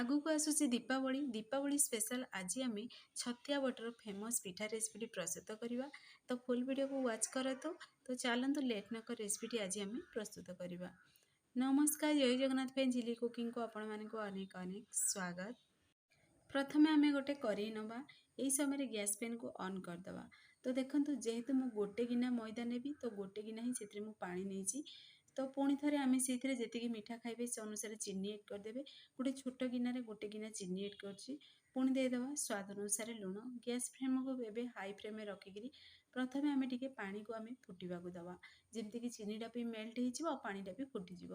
आगु को आसुची दीपावली दीपावली स्पेशल आज आम छतिया बटर फेमस पिठा रेसिपी प्रस्तुत करवा। तो फुल वीडियो को वॉच कर तो चलतु लेट नक रेसिपी आज आम प्रस्तुत करवा। नमस्कार, जय जगन्नाथ फ्रेंड, झिली कुकिंग को आपण मानक अनेक अनेक स्वागत। प्रथमे आम गोटे करी नवा, यही समय गैस पेन को ऑन करदे। तो देखो जेहेतु मु गोटे गिना मैदा नेबी तो गोटे गिना ही से पानी नहीं। तो पुणी थे आम से जी मीठा खाइबे से अनुसार चीनी एड करदे। गोटे छोट गिनारे गोटे गिना चीनी एड कर पुणी देदेवा स्वाद अनुसार लुण। गैस फ्लेम को एवं हाई फ्लेम रखिक प्रथम आम टे पानी को आम फुटा दवा जमीक चीनीटा भी मेल्ट हो पानीटा भी फुटीज।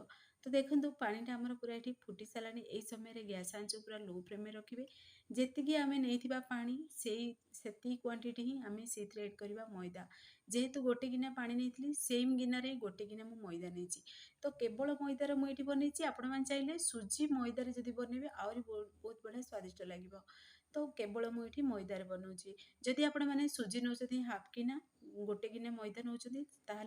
तो देखो पानीटा आमर पूरा ये फुटी सारा। यही समय गैस आंच पूरा लो फ्लेम रखिए। जी आम नहीं पानी से क्वांटिटी ही आम से एड करवा मैदा। जेहेतु गोटे गिना पानी नहीं सेम गिनारे गोटे गिना मु मैदा नहीं। तो केवल मैदार मुझे बनई। आपण मैंने चाहिए सुजी मैदार जब बनइबे आहरी बहुत बढ़िया स्वादिष्ट लगे। तो केवल मुझे मैदार बनाऊँगी। जदि आपण मैंने सुजी नौ हाफ गिना गोटे गिना मैदा नौ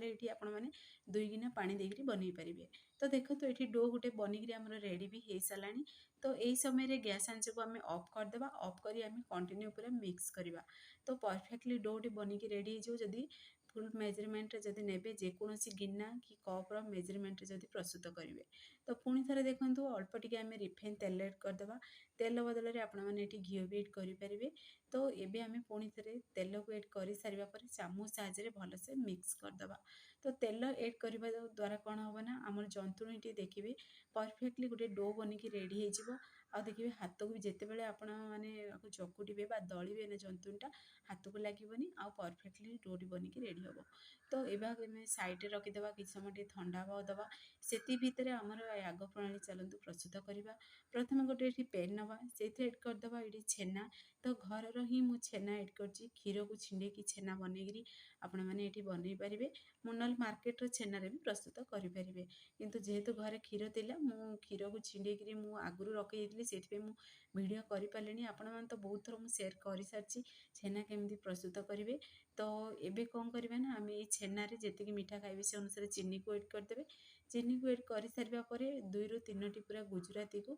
ये आपण मैंने 2 गिना पानी देकर बनई पारे। तो देखो तो ये डो गोटे बनिक रेडी भी हो सारा। तो यही समय गैस आंच को आम ऑफ करदे। ऑफ कर कंटिन्यू पूरा मिक्स करवा। तो परफेक्टली डोटी बनिक रेडी हो जदि फुल मेजरमेंट जदि नेबे जेकोसी गिना कि कप्र मेजरमेंट जदि प्रस्तुत करेंगे। तो पुणी थे देखो अल्प टे आम रिफाइन तेल एड करदे। तेल बदल में आपण मैंने घी भी एड करेंगे। तो ये आम पुणी थे तेल को एड कर सारापर चामच साहाय्य भलसे मिक्स करदे। तो तेल एड करने द्वारा कौन हम ना आम जंतुणी देखिए परफेक्टली गोटे डो बनिक रेडी हो। देखिए हाथ को भी जिते बड़े आपण मैंने चकुटे दलिए ना जंतुणीटा हाथ को लगे आ परफेक्टली डोटी बनिक रेडी हम। तो ये साइड रखीदे कि समय ठंडा हवा दवा से भितर आमर आग प्रणाली चलतु प्रस्तुत करवा। प्रथम गोटे पेन नवा से एड करदे ये छेना। तो घर ही मु छेना एड कर क्षीर को छिंडे छेना बनईकरी आपण मैंने बनई पारे। मुनाल मार्केट छेना भी प्रस्तुत करें। किंतु जेहेतु घर क्षीर थिला मु क्षीर को छिंडेकरी मु आगु रखी से वीडियो कर पारे। आपण मैंने तो बहुत थर मुझे सेयार कर सारी छेना केमती प्रस्तुत करेंगे। तो ये कौन करवा ना आम ये छेनारे जी मीठा खाइबे से अनुसार चीनी को एड करदे। चीनी को एड कर सारापर 2 ରୁ 3टी पूरा गुजराती को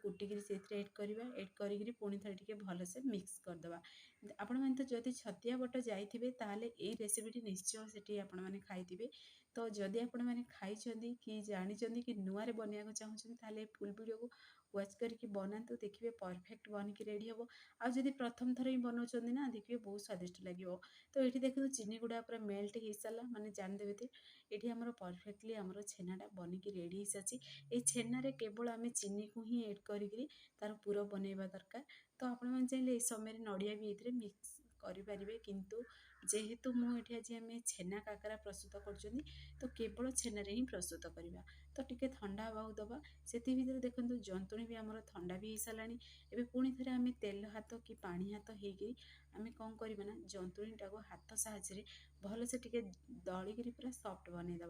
कुटिकी से एड करवा। एड करी पुणी थे भलसे मिक्स करदे। आपण मैंने तो जदि छतिया बट जाइए ताले ये रेसिपी निश्चय से आपण मैंने खाइबे। तो जदि आपण मैंने खाई कि जानी कि नुआरे बनवाक चाहते फुल वीडियो को वॉच करके बनातु देखिए परफेक्ट बनिक रेडी हम। आदि प्रथम थर ही बनाऊँ ना देखिए बहुत स्वादिष्ट लगे। तो ये देखो चीनी गुड़ा पूरा मेल्ट हो सारा माने जानदेवे ये आमर परफेक्टली आमर छेनाटा बनिक रेडी हो सारी। ये छेनारे केवल आम चीनी को ही एड करी तार पूरा बनइबा दरकार। तो आपण मैंने चाहिए समय नड़िया भी ये मिक्स करें। किंतु जेहेतु मुझे आज आम छेना काकरा प्रस्तुत कर तो केवल छेनारे ही प्रस्तुत करवा। तो टिके ठंडा हवा दवा से भीतर देखो जंतुणी भी आमर ठंडा भी हो सारा। एवं पुणी थे आम तेल हाथ कि पानी हाथ होगी आम कौन करना जंतुणीटा को हाथ साहाय्य भलसे टिके दलिकी पूरा सफ्ट बनईदे।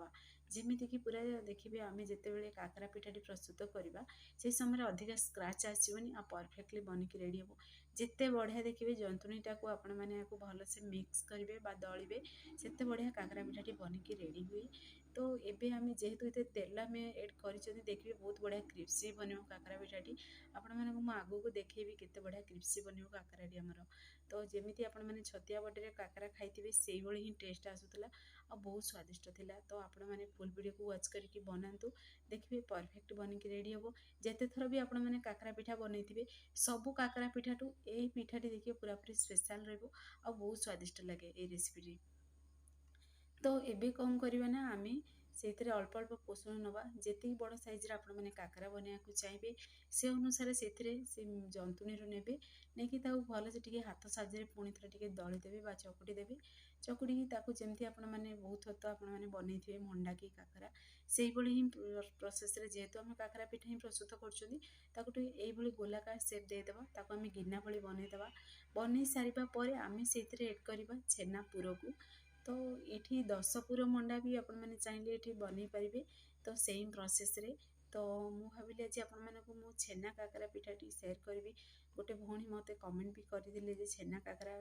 जमीक पूरा देखिए आम जिते काकरा पिठाटी प्रस्तुत करवा से समय अधिक स्क्राच आसोनी आ परफेक्टली बनिक रेडी हम। जिते बढ़िया देखिए जंतुणीटा को आपण मैंने भलसे मिक्स करेंगे दलिए से बढ़िया काकरा पिठाटी बनिक रेडी हुए। तो ये आम जेहेतु ये तेल आम एड कर देखिए बहुत बढ़िया क्रिप्सी बन काकरा पिठाटी। आपण मैंने आगू को देखेबी केते बढ़िया क्रिप्सी बन काकराटी आमर। तो जमीती आपण मैंने छतिया बटे काकरा खाई से भाई ही टेस्ट आसूला आ बहुत स्वादिष्ट थिला। तो आपण मैंने फुल वीडियो को वॉच करके बनातु देखिए परफेक्ट बनिक रेडी हम। जिते थर भी आपण मैंने काकरा पिठा बनई सबू काकरा पिठाटू यही पिठाटी देखिए पूरा पूरी स्पेशल रही आ बहुत स्वादिष्ट लगे ये रेसिपी। तो ये कौन करवा ना आम से अल्प अल्प पोषण नवा जी बड़ साइज आप काकरा बनवाक चाहिए से अनुसार से जंतुणी ने नहीं भल से हाथ साहाय्य पुणी थे दलिदेवे चकुटी देवे। चकुटी जमी आपने बहुत थर आपने बनई थे मंडा की काकरा से ही प्रोसेस जेहेतु आम काकरा पिठा ही प्रस्तुत कर गोलाकार सेप देदेवा आम गिना भली बनईदे। बनई सारापर आम से एड करवा छेना पुर को। तो ये 10 पुर मंडा भी आपण मैंने चाहिए ये बनई पारे। तो सेम प्रोसेस रे तो मु भाविली आज आपण मानक मु छेना काकरा पिठाटी सेयार करी। गोटे भौणी मते कमेंट भी करदे छेना काकरा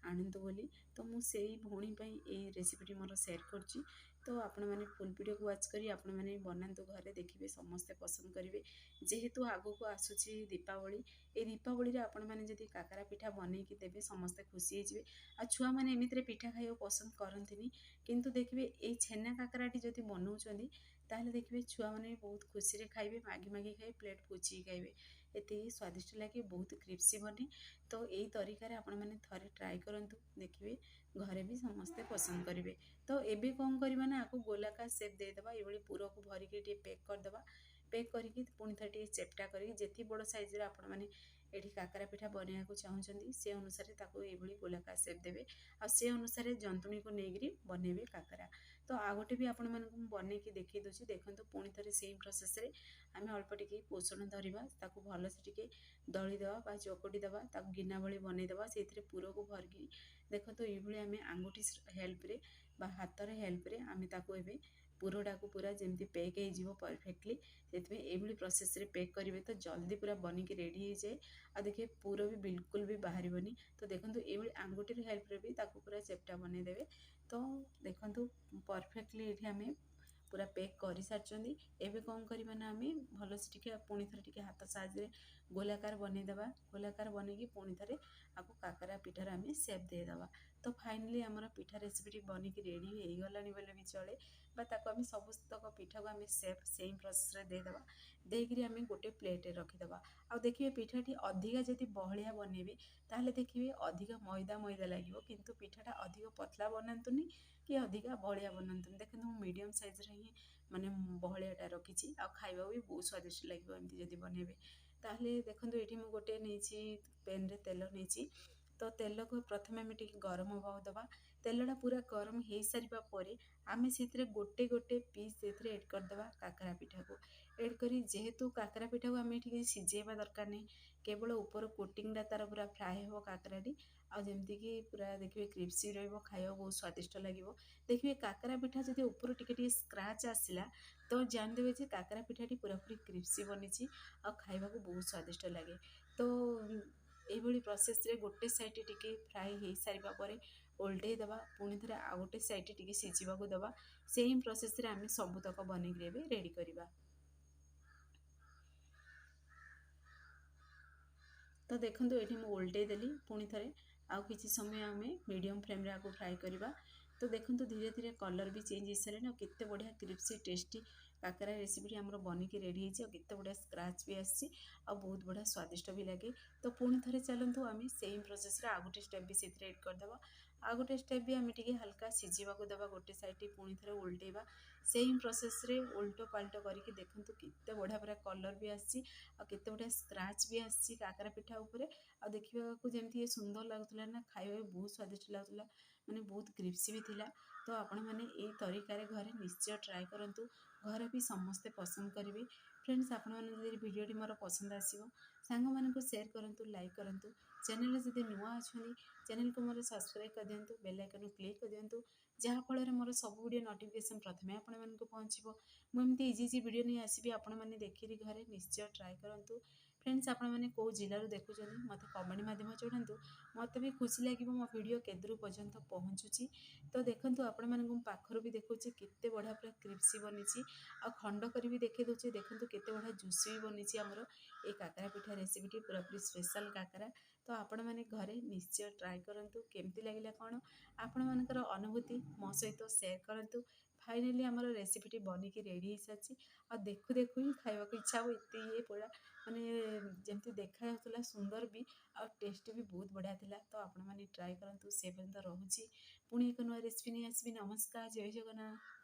आणंतु बोली। तो मु सेई भौणी पई ए रेसिपीटी मोर सेयार करछि। तो आपण मैंने फुल वीडियो को वाच करी आपण मैंने बनातु घरे देखिए समस्ते पसंद करेंगे। जेहेतु आगू को आसूची दीपावली ए दीपावली आपण मैंने जदि काकरा पिठा बनईकी देवे समस्ते खुशी होइए। आ छुआ मैंने एमितिरे पिठा खाइबा पसंद करंतिनी किंतु देखिए ए छेना काकराटी जदि बनाउछंदी ताहले देखिए छुआ मैंने बहुत खुशी रे खाइबे मागी मागी खाइबे प्लेट पोची खाइबे एते स्वादिष्ट लगे बहुत क्रिप्सी बने। तो यही तरीका आपण मैंने थरे ट्राए करंतु देखिए घरे भी समस्ते पसंद करेंगे। तो एबे कौन करवा ना आपको गोलाकार सेप देदेबा ये पूर को भरिकी टे पैक करदेबा पैक करके पुणी थे टे चेप्टा करके जेती बड़ साइज रे आपण मैंने एठी काकरा पिठा बनइया को चाहूँगी से अनुसार ताको ये गोलाकार सेप देवे आ से अनुसार जंतुणी को लेकरी बनइबे काकरा। तो आ गोटे भी आपण मानक बनईकी देखी दूसरी देखो पुणी थे सेम प्रोसेस रे आम अल्प टिके पोषण धरवा ताको भल से टिके दलीदेवा चकटी देवा ताको गिना भली बनईदेवा से पुर को भरकी देखो तो ये आम आंगुठी हेल्प रे बा हाथ रे हेल्प रे आम ताको एबे पुरोटा को पूरा जमती पैक हो परफेक्टली से प्रोसेस रे पैक करेंगे तो जल्दी पूरा बनिकी रेडी हो जाए। आ देखिए पूरा भी बिल्कुल भी बाहर तो देखो ये आंगुठी हेल्प रे भी ताको पूरा चेप्टा बनईदेवे। तो देखो परफेक्टली ये आम पूरा पैक कर सारी एवं कौन करवा ना आम भल से टे पुणी थे टे हाथ साहाଯ୍य गोलाकार बनईदेवा गोलाकार बनईकी पुणी थे आपको काकरा पिठार आम सेप देदेवा। तो फाइनली आमर पिठा रेसिपी बनिकी रेडी हो गलानी बोले भी चले ताको आम सबुतक पिठा को आम सेप सेम प्रोसेस रे देदेवा देकरी आम गोटे प्लेट रखीदेवा। आ देखिए पिठाटी अधिका जदि बहलिया बनइबे ताहले देखिए अधिक मैदा मैदा लगे किंतु पिठाटा अधिक पतला बनातुनी कि अधिका बहलिया बनातुनी देखो मीडियम साइज रे ही माने बहलियाटा रखी आ खाइबा भी बहुत स्वादिष्ट लगे एमती जदि बनइबे। ताहले देखो ये गोटे नहीं पेन रे तेल नहीं तो तेल को प्रथम आम टे गरम हवा दबा तेलटा पूरा गरम हो सारा पर आम से गोटे गोटे पीस से एड करदे काकरा पिठा को एड करी जेहेतु काकरा पिठा को आम ये सिझेबा दरकार नहीं केवल ऊपर कोटिंगटा तार पूरा फ्राए हो काकराटी आमती कि पूरा देखिए क्रिप्सी खाइबा बहुत स्वादिष्ट लगे। देखिए काकरा पिठा जब ऊपर टिके स्क्राच आसला तो जानदेवे जे काकरा पिठाटी पूरापूरी क्रिप्सी बनी आ खाइबा को बहुत स्वादिष्ट लगे। तो यही प्रोसेस रे गोटे साइड टिके फ्राए हो सारा पर ओल्टे देवा पुणी थे आ गोटे साइड टिके सिझा को देवा सेम प्रोसेस रे आम सबुतक बनईकी रेडी करवा। तो देखो ये मुझे ओल्टे देली पुणी थे आउ कि समय आम मीडियम फ्लेम रे आपको फ्राए करवा। तो देखो धीरे धीरे कलर भी चेंज हो सारे ना केते बढ़िया क्रिप्सी टेस्टी काकरा रेसिपी आमर बनिकी रेडी हो केते बढ़िया स्क्राच भी आसी आ बहुत बढ़िया स्वादिष्ट भी लगे। तो पुणी थे चलतु आम सेम प्रोसेस रे आ गोटे स्टेप भी से एड करदे आ गोटे स्टेप भी आम टे हल्का सिझा को देवा गोटे साइड पुणी थे उल्टेवा सेम प्रोसेस रे उल्टो पाल्टो करके देखो केते बढ़िया पूरा कलर भी आसी आ केते बढ़िया स्क्राच भी आसी काकरा पिठा उपरे आ देखा जमी सुंदर लगुला ना खाइबा बहुत स्वादिष्ट लगुला माने बहुत क्रिप्सी भी थिला। तो आपण मैंने यही तरीके घरे निश्चय ट्राए करंतु घर भी समस्ते पसंद करेंगे। फ्रेंड्स आपण मैंने भिडियोटी मोर पसंद आसो सांग मानक शेयर करंतु लाइक करंतु चैनल जदि नुआ अच्छा चैनल को मोर सब्सक्राइब कर दिंतु बेल आइकन क्लिक कर दिंतु जहाँफल मोर सब वीडियो नोटिफिकेशन प्रथमे आपण मानक पहुँचो मुझे इजी इजी वीडियो नहीं आसबि आपण मैंने देखिए घरे निश्चय ट्राए करंतु। फ्रेंड्स आपण मैंने कौ जिलूर देखुं मत कमेंट मध्यम चढ़ातु मत भी खुशी लगे मो वीडियो केदूर पर्यंत पहुँचुची। तो देखो आपण मानक पाखर भी देखुचे केते बढ़िया पूरा क्रिप्सी बनी आ खंड कर भी देखी दूचे देखो केते बढ़िया जुसी भी बनी आमर ये काकरा पिठा रेसिपीटी पूरापूरी स्पेशल काकरा। तो आपण मैंने घरे निश्चय ट्राए करंतु केमती लगिला कौन आपण मानकर अनुभूति मो सहित शेयर करंतु। फाइनली आमर रेसिपीटी बनिकी रेडी हो सारी आ देखु देखु ही खाइबा को इच्छा हो एत ये पूरा माने जमती देखा सुंदर भी आ टेस्ट भी बहुत बढ़िया थिला। तो आपण मैंने ट्राए करंतु से पर्यंत रोची पुणी एक नुआ रेसिपी नहीं आसबि। नमस्कार जय जगन्नाथ।